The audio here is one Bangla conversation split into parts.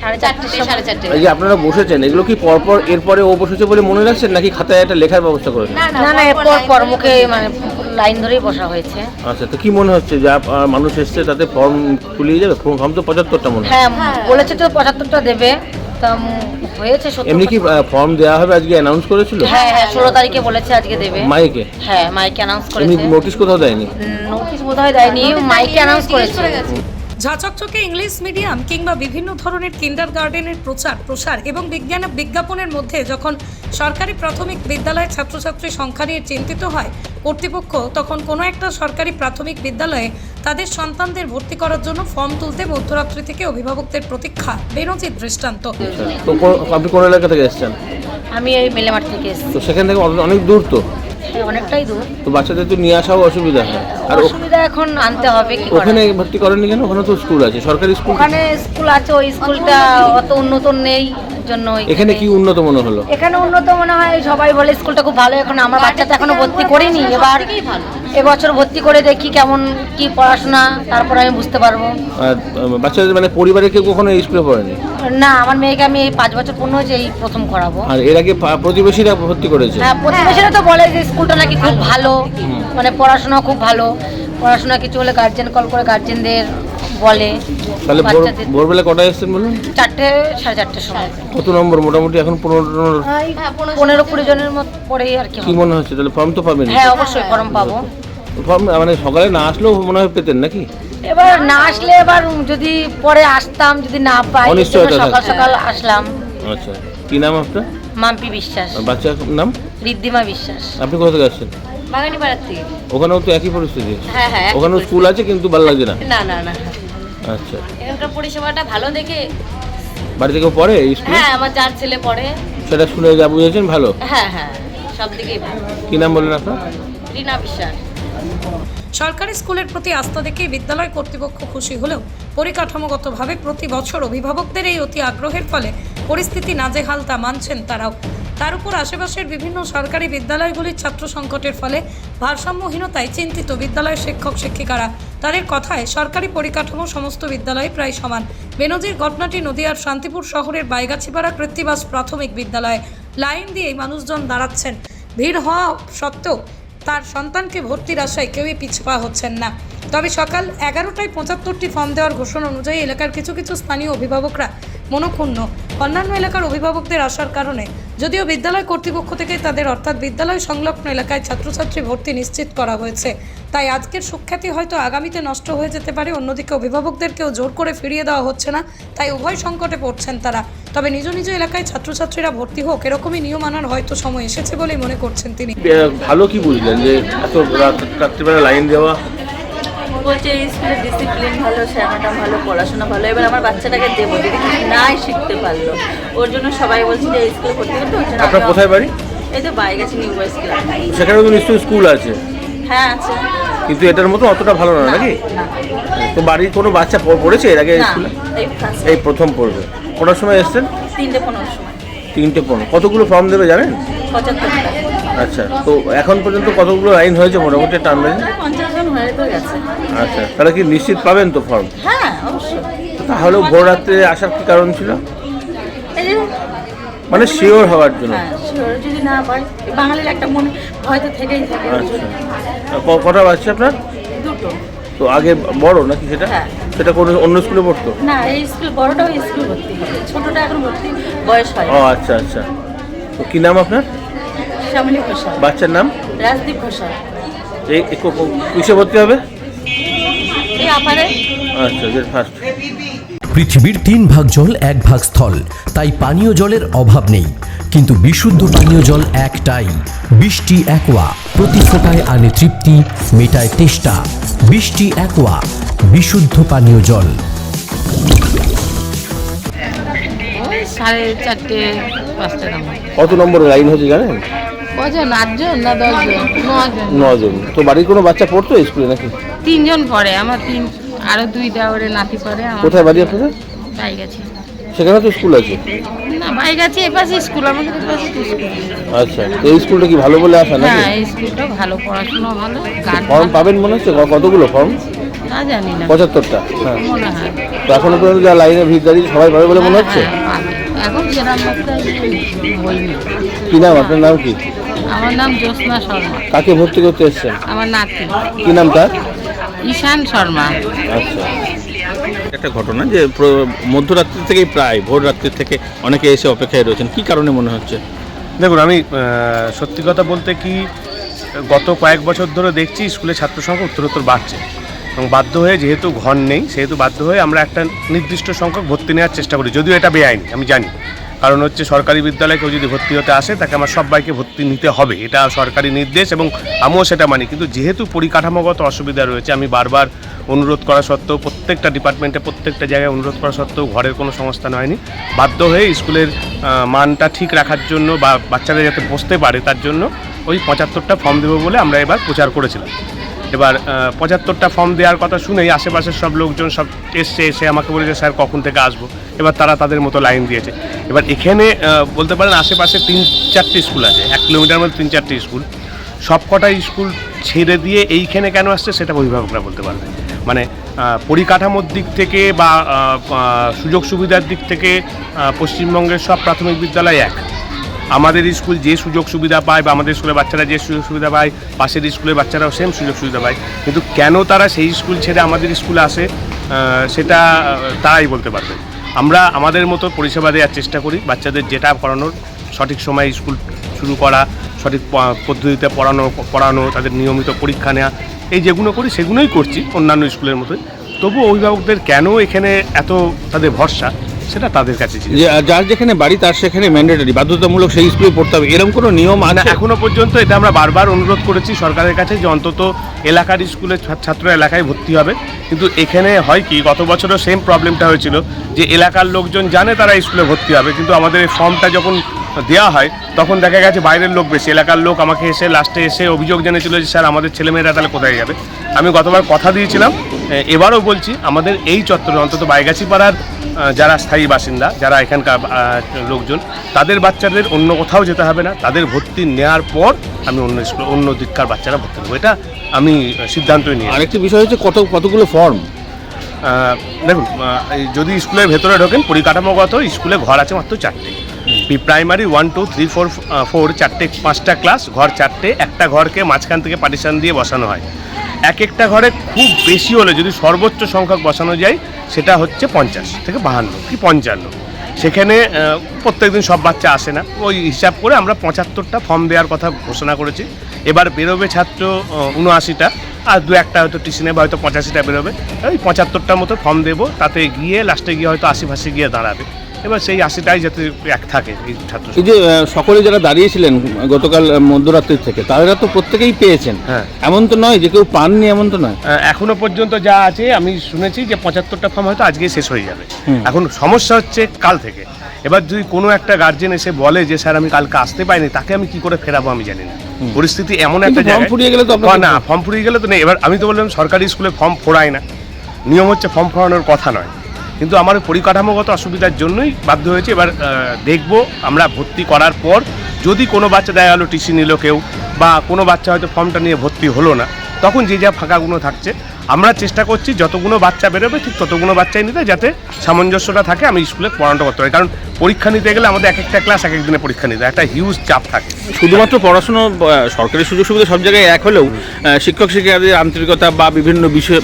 4:30 এই যে আপনারা বসেছেন, এগুলো কি পরপর এরপরে ও বসেছে বলে মনে রাখছেন নাকি খাতায় একটা লেখার ব্যবস্থা করেছেন? না এরপর মুখে মানে লাইন ধরেই বসা হয়েছে। আচ্ছা, তো কি মনে হচ্ছে যে মানুষ এসছে তাতে ফর্ম তুলিয়ে যাবে? ফর্ম তো 75টা মনে হয়। হ্যাঁ বলেছে তো 75টা দেবে, তা হয়েছে 70। এমনি কি ফর্ম দেওয়া হবে আজকে অ্যানাউন্স করেছিল? হ্যাঁ 16 তারিখে বলেছে আজকে দেবে মাইকে। হ্যাঁ মাইকে অ্যানাউন্স করেছে। এমনি নোটিশ কোথাও দেয়নি? নোটিশ বোধহয় দেয়নি, মাইকে অ্যানাউন্স করেছে। ঝাঁচকচকে ইংলিশ মিডিয়াম কিংবা বিভিন্ন ধরনের কিন্ডারগার্টেনের প্রসার এবং বিজ্ঞাপনের মধ্যে যখন সরকারি প্রাথমিক বিদ্যালয়ের ছাত্রছাত্রীর সংখ্যা নিয়ে চিন্তিত হয় কর্তৃপক্ষ, তখন কোনো একটা সরকারি প্রাথমিক বিদ্যালয়ে তাদের সন্তানদের ভর্তি করার জন্য ফর্ম তুলতে মধ্যরাত্রি থেকে অভিভাবকদের প্রতীক্ষা বেনজির দৃষ্টান্ত। তো আপনি কোন এলাকা থেকে এসেছেন? আমি এই মেলেমাঠ থেকে এসেছি। তো সেখান থেকে অনেক দূর তো? অনেকটাই দূর। তো বাচ্চাদের তো নিয়ে আসাও অসুবিধা হয়। আর অসুবিধা এখন আনতে হবে। কি ওখানে ভর্তি করেননি কেন? ওখানে তো স্কুল আছে, সরকারি স্কুল। ওখানে স্কুল আছে, ওই স্কুলটা অত উন্নত নেই জন্য। এখানে কি উন্নত মনে হলো? এখানে উন্নত মনে হয়, সবাই বলে স্কুলটা খুব ভালো। এখন আমার বাচ্চাটা এখনো ভর্তি করিনি, এবছর ভর্তি করে দেখি কেমন কি পড়াশোনা, তারপর আমি বুঝতে পারবো। আর বাচ্চাদের মানে পরিবারে কেউ কখনো এই স্কুলে পড়েনি? না, আমার মেয়েকে আমি 5 বছর পূর্ণ হয়েছে, এই প্রথম করাবো। আর এর আগে প্রতিবেশীরা ভর্তি করেছে? হ্যাঁ, প্রতিবেশীরা তো বলে যে স্কুলটা নাকি খুব ভালো, মানে পড়াশোনা খুব ভালো। পড়াশোনা কিছু হলে গার্জেন কল করে গার্জেনদের বলে। তাহলে ভোরবেলা কটায় এসেছেন বলুন? 4টে 4:30টার সময়। কত নম্বর মোটামুটি এখন? 15-20 জনের মতো পড়েই আর কি মনে হচ্ছে? তাহলে ফর্ম তো পাবেন? হ্যাঁ অবশ্যই ফর্ম পাবো। ফর্ম মানে সকালে না আসলেও মনে হয় পেতেন নাকি? এবার না আসলে, এবার যদি পরে আসতাম, যদি না পাই সকাল সকাল আসলাম। আচ্ছা, কি নাম আপনার? মাম্পি বিশ্বাস। বাচ্চার নাম? ঋদ্ধিমা বিশ্বাস। আপনি কোথা থেকে আসছেন? বাগানীপাড়া থেকে। ওখানেও তো একই পরিস্থিতি? হ্যাঁ ওখানেও স্কুল আছে কিন্তু ভালো লাগছে না? না। আচ্ছা, এখানকার পরিষেবাটা ভালো দেখে। বাড়ি থেকে পড়ে এই স্কুলে? হ্যাঁ, আমার 4 ছেলে পড়ে। সেটা শুনে যা বুঝেছেন ভালো? হ্যাঁ সব দিকেই ভালো। কি নাম বললেন আপনার? রিনা বিশ্বাস। সরকারি স্কুলের প্রতি আস্থা দেখে বিদ্যালয় কর্তৃপক্ষ খুশি হলেও পরিকাঠামোগতভাবে প্রতি বছর অভিভাবকদের এই অতি আগ্রহের ফলে পরিস্থিতি নাজেহাল, তা মানছেন তারাও। তার উপর আশেপাশের বিভিন্ন সরকারি বিদ্যালয়গুলির ছাত্র সংকটের ফলে ভারসাম্যহীনতায় চিন্তিত বিদ্যালয়ের শিক্ষক শিক্ষিকারা। তাদের কথায় সরকারি পরিকাঠামো সমস্ত বিদ্যালয়ে প্রায় সমান। বেনজির ঘটনাটি নদিয়ার শান্তিপুর শহরের বাইগাছিপাড়া কৃত্তিবাস প্রাথমিক বিদ্যালয়ে। লাইন দিয়েই মানুষজন দাঁড়াচ্ছেন। ভিড় হওয়া সত্ত্বেও তার সন্তানকে ভর্তির আশায় কেউই পিছপা হচ্ছেন না। তবে সকাল 11টায় 75টি ফর্ম দেওয়ার ঘোষণা অনুযায়ী এলাকার কিছু স্থানীয় অভিভাবকরা মনক্ষুণ্ণ। অন্যান্য এলাকার অভিভাবকদের আসার কারণে যদিও বিদ্যালয় কর্তৃপক্ষ থেকে তাদের অর্থাৎ বিদ্যালয় সংলগ্ন এলাকায় ছাত্রছাত্রী ভর্তি নিশ্চিত করা হয়েছে, তাই আজকের সুখ্যাতি হয়তো আগামীতে নষ্ট হয়ে যেতে পারে। অন্যদিকে অভিভাবকদেরকেও জোর করে ফিরিয়ে দেওয়া হচ্ছে না, তাই উভয় সংকটে পড়ছেন তারা। তবে নিজ নিজ এলাকায় ছাত্রছাত্রীরা ভর্তি হোক, এরকমই নিয়ম আনার হয়তো সময় এসেছে বলেই মনে করছেন তিনি। ভালো কি বুঝলেন যে এত রাত্রিবেলা লাইন দেওয়া? বলছে এই স্কুলের ডিসিপ্লিন ভালো, শ্যামাটা ভালো, পড়াশোনা ভালো। এবার আমার বাচ্চাটাকে দেবো, যদি নাই শিখতে পারলো, ওর জন্য সবাই বলছে যে এই স্কুলে ভর্তি করতে হচ্ছে না। আপনার কোথায় বাড়ি? এই তো বাইগাছি নিউ বয়েজ ক্লাব। সেখানেও তো নিশ্চয়ই স্কুল আছে? হ্যাঁ আছে, কিন্তু এটার মতো অতটা ভালো না নাকি? তো বাড়ির কোনো বাচ্চা পড়েছে এর আগে স্কুলে? এই প্রথম পড়বে। কোটার সময় এসছেন? 3:15 সময়। 3:15। কতগুলো ফর্ম দেবে জানেন? 75টা। আচ্ছা, তো এখন পর্যন্ত কতগুলো লাইন হয়েছে মোটামুটি টার্ম লাইন? 50 জন হয়ে তো গেছে। আচ্ছা, তাহলে কি নিশ্চিত পাবেন তো ফর্ম? হ্যাঁ অবশ্যই। তাহলেও ভোর রাত্রে আসার কি কারণ ছিল? এই যে মানে শিওর হওয়ার জন্য? হ্যাঁ শিওর, যদি না পাই বাঙালির একটা মনে ভয় তো থেকেই থাকে। আচ্ছা, কটা বাচ্চা আপনার? 2টো। তো আগে বড় নাকি সেটা? হ্যাঁ। সেটা কোনো অন্য স্কুলে পড়তো? না, এই স্কুল বড়টাও স্কুল ভর্তি হবে, ছোটটা এখন ভর্তি বয়স হয়। ও আচ্ছা। তো কি নাম আপনার? শ্যামলী ঘোষাল। বাচ্চার নাম? রাজদীপ ঘোষাল। এই কিসে ভর্তি হবে? এই আপারে। আচ্ছা, ফার্স্ট। পৃথিবীর 3 ভাগ জল 1 ভাগ স্থল, তাই পানীয় জলের অভাব নেই। কিন্তু বিশুদ্ধ পানীয় জল একটাই, বৃষ্টি অ্যাকোয়া। প্রতি ফোঁটায় আনে তৃপ্তি, মেটায় তেষ্টা। বৃষ্টি অ্যাকোয়া, বিশুদ্ধ পানীয় জল। 4:30-5টা নাম্বার। কত নম্বর লাইন হচ্ছে জানেন? কজন? 8জন না 10জন? 9জন। তো বাড়ির কোনো বাচ্চা পড়তো স্কুলে নাকি? 3 জন পড়ে। আমার 3 আরো 2 দেওয়ারে নাতি পড়ে। কোথায় বাড়ি আপনাদের? বাইগাছি। সেখানে তো স্কুল আছে? না, বাইগাছি এপাশে স্কুল, আমাদের এপাশে স্কুল। আচ্ছা, তো এই স্কুলটা কি ভালো বলে আসা নাকি? হ্যাঁ, এই স্কুলটা ভালো, পড়াশোনা ভালো। ফর্ম পাবেন মনে হচ্ছে? কতগুলো ফর্ম? তা জানি না 75টা? হ্যাঁ। মনে হয় তো এখনো পর্যন্ত যা লাইনে ভিড় দাঁড়িয়ে সবাই পাবে বলে মনে হচ্ছে? হ্যাঁ, পাবে। এখন যেরকম একটা হয়নি। কি নাম আপনার, নাম কি? আমার নাম জ্যোৎস্না শর্মা, কাকে ভর্তি করতে এসছেন? আমার নাতি কি নাম তার? ঈশান শর্মা। আচ্ছা, একটা ঘটনা যে মধ্যরাত্রি থেকেই প্রায় ভোর রাত্রি থেকে অনেকে এসে অপেক্ষায় রয়েছেন, কি কারণে মনে হচ্ছে? দেখুন, আমি সত্যি কথা বলতে কি গত কয়েক বছর ধরে দেখছি স্কুলে ছাত্র সংখ্যা উত্তরোত্তর বাড়ছে এবং বাধ্য হয়ে, যেহেতু ঘর নেই সেহেতু বাধ্য হয়ে আমরা একটা নির্দিষ্ট সংখ্যক ভর্তি নেওয়ার চেষ্টা করি, যদিও এটা বেআইনি আমি জানি। কারণ হচ্ছে সরকারি বিদ্যালয়ে কেউ যদি ভর্তি হতে আসে তাকে আমার সবাইকে ভর্তি নিতে হবে, এটা সরকারি নির্দেশ এবং আমিও সেটা মানি। কিন্তু যেহেতু পরিকাঠামোগত অসুবিধা রয়েছে, আমি বারবার অনুরোধ করা সত্ত্বেও, প্রত্যেকটা ডিপার্টমেন্টে প্রত্যেকটা জায়গায় অনুরোধ করা সত্ত্বেও ঘরের কোনো সংস্থান হয়নি। বাধ্য হয়ে স্কুলের মানটা ঠিক রাখার জন্য বা বাচ্চারা যাতে বসতে পারে তার জন্য ওই 75টা ফর্ম দেবো বলে আমরা এবার প্রচার করেছিলাম। এবার 75টা ফর্ম দেওয়ার কথা শুনেই আশেপাশের সব লোকজন সব এসে আমাকে বলেছে স্যার কখন থেকে আসবো। এবার তারা তাদের মতো লাইন দিয়েছে। এবার এখানে বলতে পারেন আশেপাশে 3-4টি স্কুল আছে, 1 কিলোমিটার মধ্যে 3-4টি স্কুল। সবকটা স্কুল ছেড়ে দিয়ে এইখানে কেন আসছে সেটা অভিভাবকরা বলতে পারবে। মানে পরিকাঠামোর দিক থেকে বা সুযোগ সুবিধার দিক থেকে পশ্চিমবঙ্গের সব প্রাথমিক বিদ্যালয় এক। আমাদের স্কুল যে সুযোগ সুবিধা পায় বা আমাদের স্কুলের বাচ্চারা যে সুযোগ সুবিধা পায়, পাশের স্কুলের বাচ্চারাও সেম সুযোগ সুবিধা পায়। কিন্তু কেন তারা সেই স্কুল ছেড়ে আমাদের স্কুলে আসে সেটা তারাই বলতে পারবে। আমরা আমাদের মতো পরিষেবা দেওয়ার চেষ্টা করি, বাচ্চাদের যেটা পড়ানোর সঠিক সময়ে স্কুল শুরু করা, সঠিক পদ্ধতিতে পড়ানো, তাদের নিয়মিত পরীক্ষা নেওয়া, এই যেগুলো করি সেগুলোই করছি অন্যান্য স্কুলের মতোই। তবু অভিভাবকদের কেন এখানে এত তাদের ভরসা সেটা তাদের কাছে ছিল। যার যেখানে বাড়ি তার সেখানে ম্যান্ডেটরি বাধ্যতামূলক সেই স্কুলে পড়তে হবে, এরকম কোনো নিয়ম আছে? এখনো পর্যন্ত এটা আমরা বারবার অনুরোধ করেছি সরকারের কাছে যে অন্তত এলাকার স্কুলে ছাত্র এলাকায় ভর্তি হবে। কিন্তু এখানে হয় কি, গত বছরও সেম প্রবলেমটা হয়েছিল যে এলাকার লোকজন জানে তারা স্কুলে ভর্তি হবে, কিন্তু আমাদের এই ফর্মটা যখন দেওয়া হয় তখন দেখা গেছে বাইরের লোক বেশি, এলাকার লোক আমাকে এসে লাস্টে এসে অভিযোগ জেনেছিল যে স্যার আমাদের ছেলেমেয়েরা তাহলে কোথায় যাবে। আমি গতবার কথা দিয়েছিলাম, এবারও বলছি আমাদের এই চত্বরে অন্তত বাইগাছি পাড়ার যারা স্থায়ী বাসিন্দা, যারা এখানকার লোকজন, তাদের বাচ্চাদের অন্য কোথাও যেতে হবে না। তাদের ভর্তি নেওয়ার পর আমি অন্য দিককার বাচ্চারা ভর্তি নেবো, এটা আমি সিদ্ধান্তই নিই। আরেকটি বিষয় হচ্ছে কতগুলো ফর্ম? দেখুন, যদি স্কুলের ভেতরে ঢোকেন পরিকাঠামোগত স্কুলে ঘর আছে মাত্র 4টে। প্রাইমারি 1, 2, 3, 4, 5টা ক্লাস, ঘর 4টে। একটা ঘরকে মাঝখান থেকে পার্টিশন দিয়ে বসানো হয়। একটা ঘরে খুব বেশি হলে যদি সর্বোচ্চ সংখ্যক বসানো যায় সেটা হচ্ছে 50 থেকে 52 কি 55। সেখানে প্রত্যেকদিন সব বাচ্চা আসে না, ওই হিসাব করে আমরা 75টা ফর্ম দেওয়ার কথা ঘোষণা করেছি। এবার বেরোবে ছাত্র 79টা, আর 2-1টা হয়তো টিসি নেবে, হয়তো 85টা বেরোবে। ওই 75টার মতো ফর্ম দেবো, তাতে গিয়ে লাস্টে গিয়ে হয়তো 80 গিয়ে দাঁড়াবে। এবার সেই 80টাই যাতে এক থাকে এই ছাত্র। এই যে সকলে যারা দাঁড়িয়েছিলেন গতকাল মধ্যরাত্রি থেকে, তারা তো প্রত্যেকেই পেয়েছেন। হ্যাঁ, এমন তো নয় যে কেউ পাননি, এমন তো নয়। এখনো পর্যন্ত যা আছে আমি শুনেছি যে 75টা ফর্ম হয়তো আজকে শেষ হয়ে যাবে। এখন সমস্যা হচ্ছে কাল থেকে। এবার যদি কোনো একটা গার্জেন এসে বলে যে স্যার আমি কালকে আসতে পারিনি, তাকে আমি কি করে ফেরাবো আমি জানি না। পরিস্থিতি এমন একটা ফর্ম ফুরিয়ে গেলে তো না, ফর্ম ফুরিয়ে গেলে তো নেই। এবার আমি তো বললাম সরকারি স্কুলে ফর্ম ফোড়ায় না, নিয়ম হচ্ছে ফর্ম ফোড়ানোর কথা নয়, কিন্তু আমার পরিকাঠামোগত অসুবিধার জন্যই বাধ্য হয়েছে। এবার দেখব আমরা ভর্তি করার পর যদি কোনো বাচ্চা দেখা গেলো টিসি নিল কেউ, বা কোনো বাচ্চা হয়তো ফর্মটা নিয়ে ভর্তি হলো না, তখন যে যা ফাঁকাগুলো থাকছে আমরা চেষ্টা করছি যতগুলো বাচ্চা বেরোবে ঠিক ততগুলো বাচ্চাই নিতে, যাতে সামঞ্জস্যটা থাকে, আমি স্কুলে পড়ানোটা করতে পারি। কারণ পরীক্ষা নিতে গেলে আমাদের একটা ক্লাস এক দিনে পরীক্ষা নিতে একটা হিউজ চাপ থাকে। শুধুমাত্র পড়াশুনো, সরকারি সুযোগ সুবিধা সব জায়গায় এক হলেও শিক্ষক শিক্ষিকাদের আন্তরিকতা বা বিভিন্ন বিষয়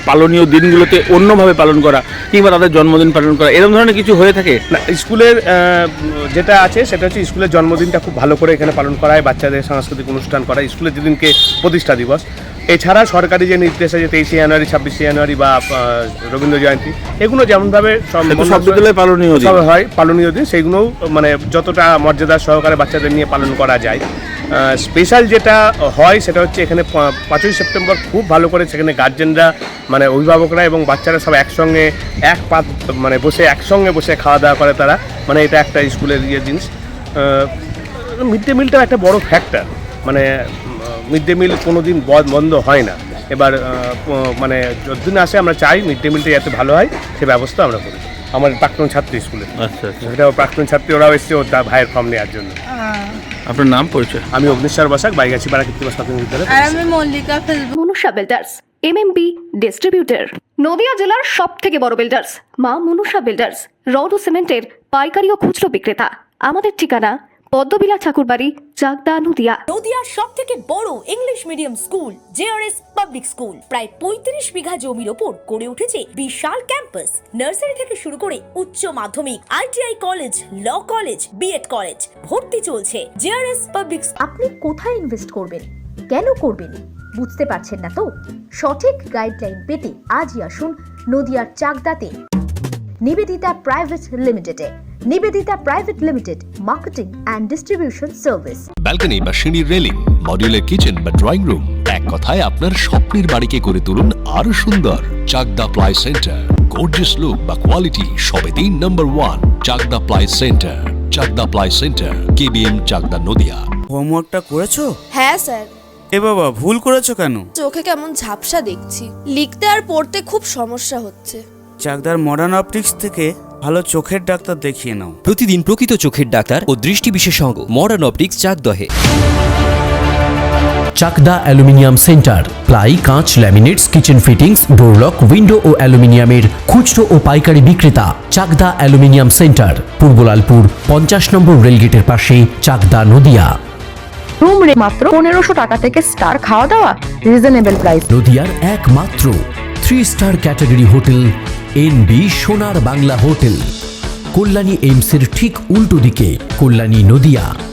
পালনীয় দিনগুলোতে অন্যভাবে পালন করা, কিংবা তাদের জন্মদিন পালন করা, এরকম ধরনের কিছু হয়ে থাকে না। স্কুলের যেটা আছে সেটা হচ্ছে স্কুলের জন্মদিনটা খুব ভালো করে এখানে পালন করা হয়, বাচ্চাদের সাংস্কৃতিক অনুষ্ঠান করা হয় স্কুলের যেদিনকে প্রতিষ্ঠা দিবস। এছাড়া সরকারি যে নির্দেশ আছে 23শে জানুয়ারি, 26শে জানুয়ারি বা রবীন্দ্র জয়ন্তী, এগুলো যেমনভাবে সব বিদ্যালয়ে পালনীয় দিন, সেইগুলোও মানে যতটা মর্যাদা সহকারে বাচ্চাদের নিয়ে পালন করা যায়। স্পেশাল যেটা হয় সেটা হচ্ছে এখানে 5ই সেপ্টেম্বর খুব ভালো করে সেখানে গার্জেনরা, মানে অভিভাবকরা এবং বাচ্চারা সব একসঙ্গে মানে একসঙ্গে বসে খাওয়া দাওয়া করে তারা, মানে এটা একটা স্কুলের জিনিস। মিড ডে মিলটাও একটা বড় ফ্যাক্টর, মানে মিড ডে মিল কোনো দিন বন্ধ হয় না। এবার মানে যতদিন আসে আমরা চাই মিড ডে মিলটা যাতে ভালো হয় সে ব্যবস্থা আমরা করি। আমার প্রাক্তন ছাত্রী স্কুলে, আচ্ছা, সেটা প্রাক্তন ছাত্রী, ওরাও এসছে ওর তার ভাইয়ের ফর্ম নেওয়ার জন্য। আপনার নাম পরিচয়? আমি অগ্নিশ্বর বসাক, বাইগাছি পাড়া কৃত্রিম প্রাথমিক বিদ্যালয়। আর আমি Mallika Facebook. Manusha builders, MMB distributor, Nadia জেলার সব থেকে বড় বিল্ডার্স মা মনুষা বিল্ডার্স, রড ও সিমেন্টের পাইকারি ও খুচরো বিক্রেতা। আমাদের ঠিকানা পদ্মবিলা ঠাকুরবাড়ি, চাকদা, নদিয়া। নদিয়ার সব থেকে বড় English medium school JRS public school, প্রায় 35 বিঘা জমির ওপর গড়ে উঠেছে বিশাল ক্যাম্পাস। নার্সারি থেকে শুরু করে উচ্চ মাধ্যমিক, ITI college, law college, BEd college, ভর্তি চলছে। JRS public. আপনি কোথায় ইনভেস্ট করবেন, কেন করবেন বুঝতে পারছেন না তো? সঠিক গাইডলাইন পেতে আজই আসুন নদিয়ার চাকদাতে নিবেদিতা প্রাইভেট লিমিটেডে। Nivedita private limited, marketing and distribution service. Balcony বা সিঁড়ির রেলিং, মডিউলার কিচেন বা ড্রয়িং রুম, এক কথায় আপনার স্বপ্নের বাড়িকে করে তুলুন আরো সুন্দর। Chakdah ply centre, gorgeous look বা কোয়ালিটি সবে 3 নম্বর 1 Chakdah ply centre. Chakdah ply centre, KBM, Chakdah, Nadia. হোমওয়ার্কটা করেছো? হ্যাঁ স্যার। এ বাবা, ভুল করেছো কেন? চোখে কেমন ঝাপসা দেখছি, লিখতে আর পড়তে খুব সমস্যা হচ্ছে। চাকদার মডার্ন অপটিক্স থেকে ভালো চোখের ডাক্তার দেখিয়ে নাও। প্রতিদিন প্রকৃত চোখের ডাক্তার ও দৃষ্টি বিশেষজ্ঞ মডার্ন অপটিক্স, চাকদহে। চাকদা অ্যালুমিনিয়াম সেন্টার, প্লাই, কাঁচ, laminates, kitchen fittings, door lock, window ও অ্যালুমিনিয়ামের খুচরো ও পাইকারি বিক্রেতা। চাকদা অ্যালুমিনিয়াম সেন্টার, পূর্বলালপুর 50 নম্বর রেলগেটের পাশে, চাকদা, নদিয়া। রুম রে মাত্র 1500 টাকা থেকে স্টার, খাওয়া দাওয়া রিজনেবল প্রাইস। নদিয়ার একমাত্র 3 স্টার ক্যাটাগরি হোটেল এনবি সোনার বাংলা হোটেল, কল্যাণী এইমসের ঠিক উল্টো দিকে, কল্যাণী, নদিয়া।